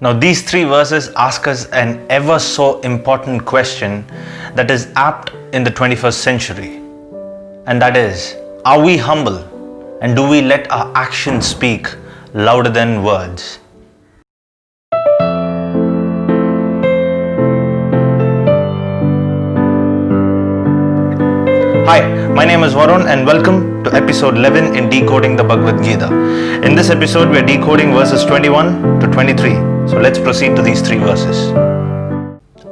Now these three verses ask us an ever so important question that is apt in the 21st century. And that is, are we humble? And do we let our actions speak louder than words? Hi, my name is Varun and welcome to episode 11 in Decoding the Bhagavad Gita. In this episode, we are decoding verses 21 to 23. So let's proceed to these three verses.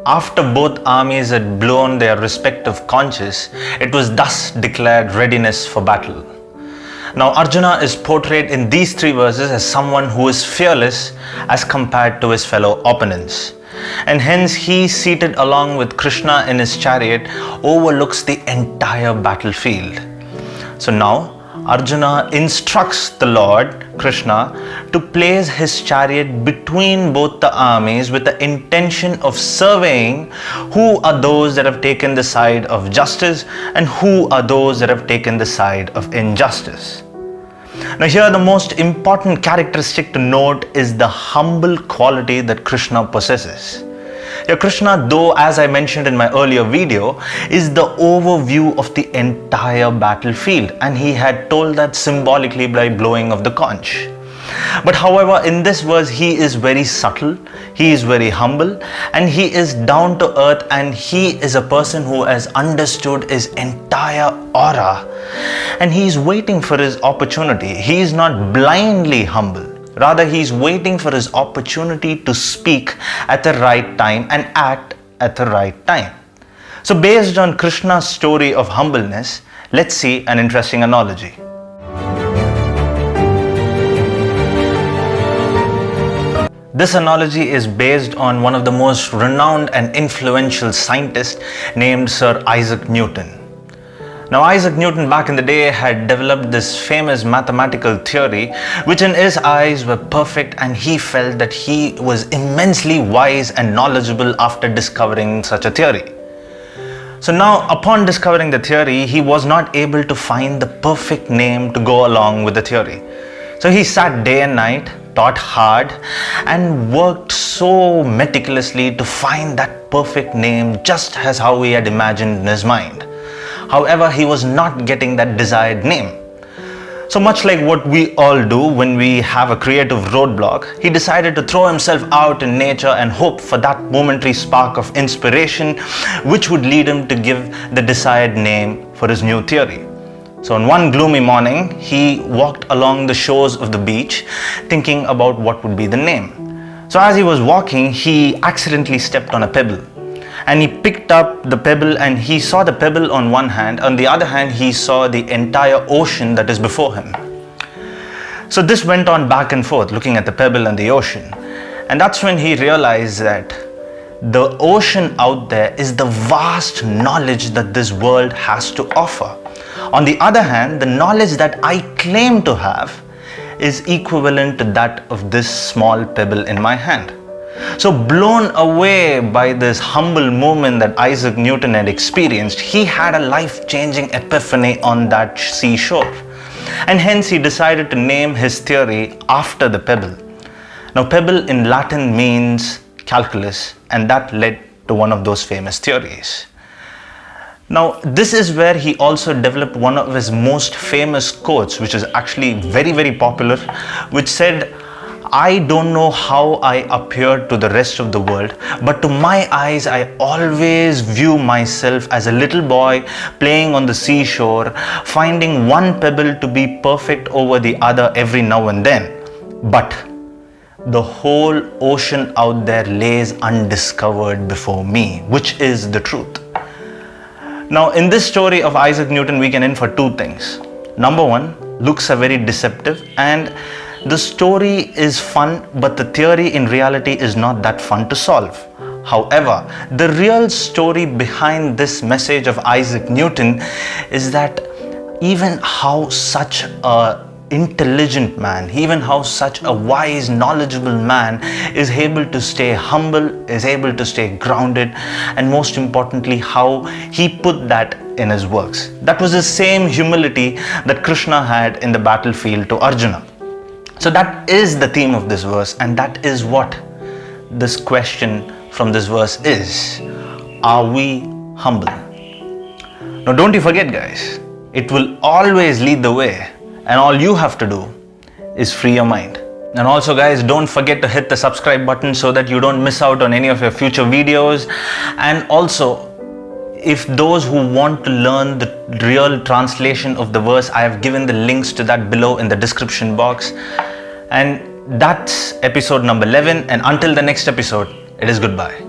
After both armies had blown their respective conches, it was thus declared readiness for battle. Now Arjuna is portrayed in these three verses as someone who is fearless as compared to his fellow opponents. And hence he, seated along with Krishna in his chariot, overlooks the entire battlefield. So now Arjuna instructs the Lord Krishna to place his chariot between both the armies with the intention of surveying who are those that have taken the side of justice and who are those that have taken the side of injustice. Now here the most important characteristic to note is the humble quality that Krishna possesses. Here Krishna, though as I mentioned in my earlier video, is the overview of the entire battlefield, and he had told that symbolically by blowing of the conch. But however, in this verse he is very subtle, he is very humble, and he is down to earth, and he is a person who has understood his entire aura, and he is waiting for his opportunity. He is not blindly humble. Rather, he is waiting for his opportunity to speak at the right time and act at the right time. So based on Krishna's story of humbleness, let's see an interesting analogy. This analogy is based on one of the most renowned and influential scientists named Sir Isaac Newton. Now Isaac Newton back in the day had developed this famous mathematical theory which in his eyes were perfect, and he felt that he was immensely wise and knowledgeable after discovering such a theory. So now upon discovering the theory, he was not able to find the perfect name to go along with the theory. So he sat day and night, thought hard, and worked so meticulously to find that perfect name just as how he had imagined in his mind. However, he was not getting that desired name. So much like what we all do when we have a creative roadblock, he decided to throw himself out in nature and hope for that momentary spark of inspiration which would lead him to give the desired name for his new theory. So on one gloomy morning, he walked along the shores of the beach thinking about what would be the name. So as he was walking, he accidentally stepped on a pebble. And he picked up the pebble, and he saw the pebble on one hand. On the other hand, he saw the entire ocean that is before him. So this went on back and forth, looking at the pebble and the ocean. And that's when he realized that the ocean out there is the vast knowledge that this world has to offer. On the other hand, the knowledge that I claim to have is equivalent to that of this small pebble in my hand. So blown away by this humble moment that Isaac Newton had experienced, he had a life-changing epiphany on that seashore. And hence he decided to name his theory after the pebble. Now pebble in Latin means calculus, and that led to one of those famous theories. Now this is where he also developed one of his most famous quotes, which is actually very, very popular, which said, "I don't know how I appear to the rest of the world, but to my eyes I always view myself as a little boy playing on the seashore, finding one pebble to be perfect over the other every now and then. But the whole ocean out there lays undiscovered before me," which is the truth. Now in this story of Isaac Newton, we can infer two things. Number one, looks are very deceptive, and the story is fun, but the theory in reality is not that fun to solve. However, the real story behind this message of Isaac Newton is that even how such a intelligent man, even how such a wise, knowledgeable man is able to stay humble, is able to stay grounded, and most importantly, how he put that in his works. That was the same humility that Krishna had in the battlefield to Arjuna. So that is the theme of this verse, and that is what this question from this verse is, are we humble? Now don't you forget guys, it will always lead the way, and all you have to do is free your mind. And also guys, don't forget to hit the subscribe button so that you don't miss out on any of your future videos. And also, if those who want to learn the real translation of the verse, I have given the links to that below in the description box. And that's episode number 11, and until the next episode, it is goodbye.